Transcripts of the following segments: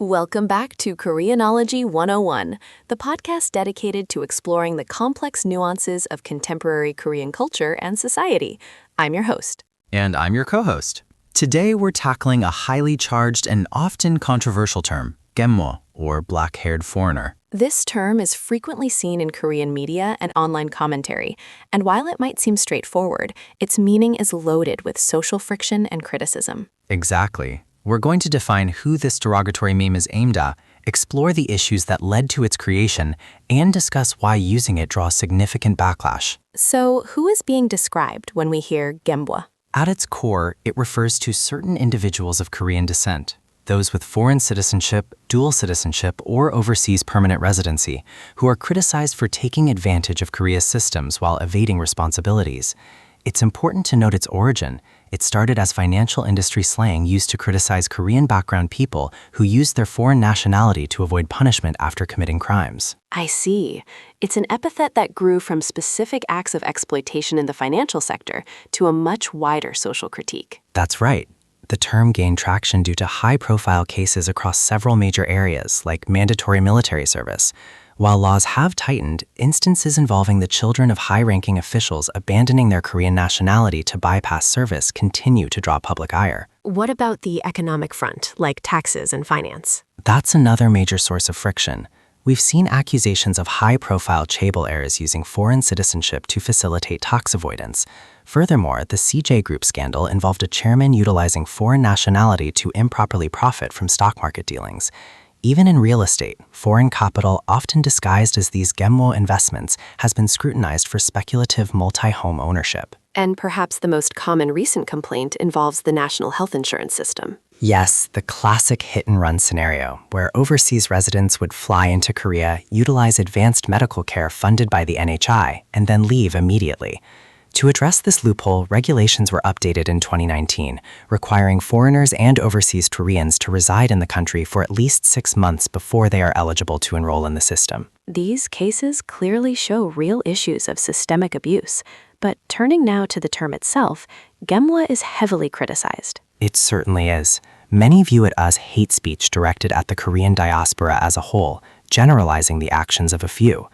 Welcome back to Koreanology 101, the podcast dedicated to exploring the complex nuances of contemporary Korean culture and society. I'm your host. And I'm your co-host. Today we're tackling a highly charged and often controversial term, Geom-Meo-Oe, or black-haired foreigner. This term is frequently seen in Korean media and online commentary, and while it might seem straightforward, its meaning is loaded with social friction and criticism. Exactly. We're going to define who this derogatory meme is aimed at, explore the issues that led to its creation, and discuss why using it draws significant backlash. So, who is being described when we hear Geom-Meo-Oe? At its core, it refers to certain individuals of Korean descent, those with foreign citizenship, dual citizenship, or overseas permanent residency, who are criticized for taking advantage of Korea's systems while evading responsibilities. It's important to note its origin. It started as financial industry slang used to criticize Korean background people who used their foreign nationality to avoid punishment after committing crimes. I see. It's an epithet that grew from specific acts of exploitation in the financial sector to a much wider social critique. That's right. The term gained traction due to high-profile cases across several major areas, like mandatory military service. While laws have tightened, instances involving the children of high-ranking officials abandoning their Korean nationality to bypass service continue to draw public ire. What about the economic front, like taxes and finance? That's another major source of friction. We've seen accusations of high-profile chaebol heirs using foreign citizenship to facilitate tax avoidance. Furthermore, the CJ Group scandal involved a chairman utilizing foreign nationality to improperly profit from stock market dealings. Even in real estate, foreign capital, often disguised as these Geom-Meo-Oe investments, has been scrutinized for speculative multi-home ownership. And perhaps the most common recent complaint involves the national health insurance system. Yes, the classic hit-and-run scenario, where overseas residents would fly into Korea, utilize advanced medical care funded by the NHI, and then leave immediately. To address this loophole, regulations were updated in 2019, requiring foreigners and overseas Koreans to reside in the country for at least 6 months before they are eligible to enroll in the system. These cases clearly show real issues of systemic abuse. But turning now to the term itself, Geom-Meo-Oe is heavily criticized. It certainly is. Many view it as hate speech directed at the Korean diaspora as a whole, generalizing the actions of a few.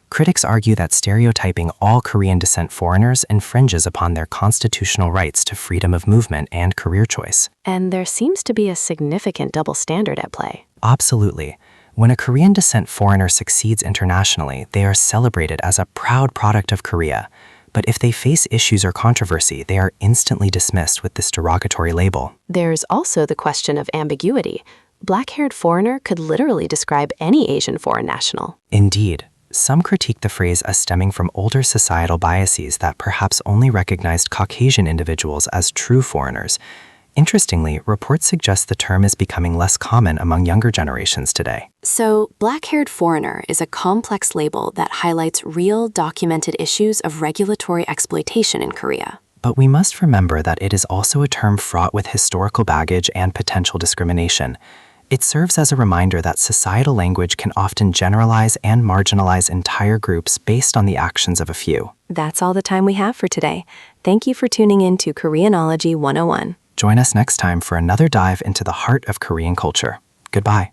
Critics argue that stereotyping all Korean descent foreigners infringes upon their constitutional rights to freedom of movement and career choice. And there seems to be a significant double standard at play. Absolutely. When a Korean descent foreigner succeeds internationally, they are celebrated as a proud product of Korea. But if they face issues or controversy, they are instantly dismissed with this derogatory label. There's also the question of ambiguity. Black-haired foreigner could literally describe any Asian foreign national. Indeed. Some critique the phrase as stemming from older societal biases that perhaps only recognized Caucasian individuals as true foreigners. Interestingly, reports suggest the term is becoming less common among younger generations today. So, black-haired foreigner is a complex label that highlights real, documented issues of regulatory exploitation in Korea. But we must remember that it is also a term fraught with historical baggage and potential discrimination. It serves as a reminder that societal language can often generalize and marginalize entire groups based on the actions of a few. That's all the time we have for today. Thank you for tuning in to Koreanology 101. Join us next time for another dive into the heart of Korean culture. Goodbye.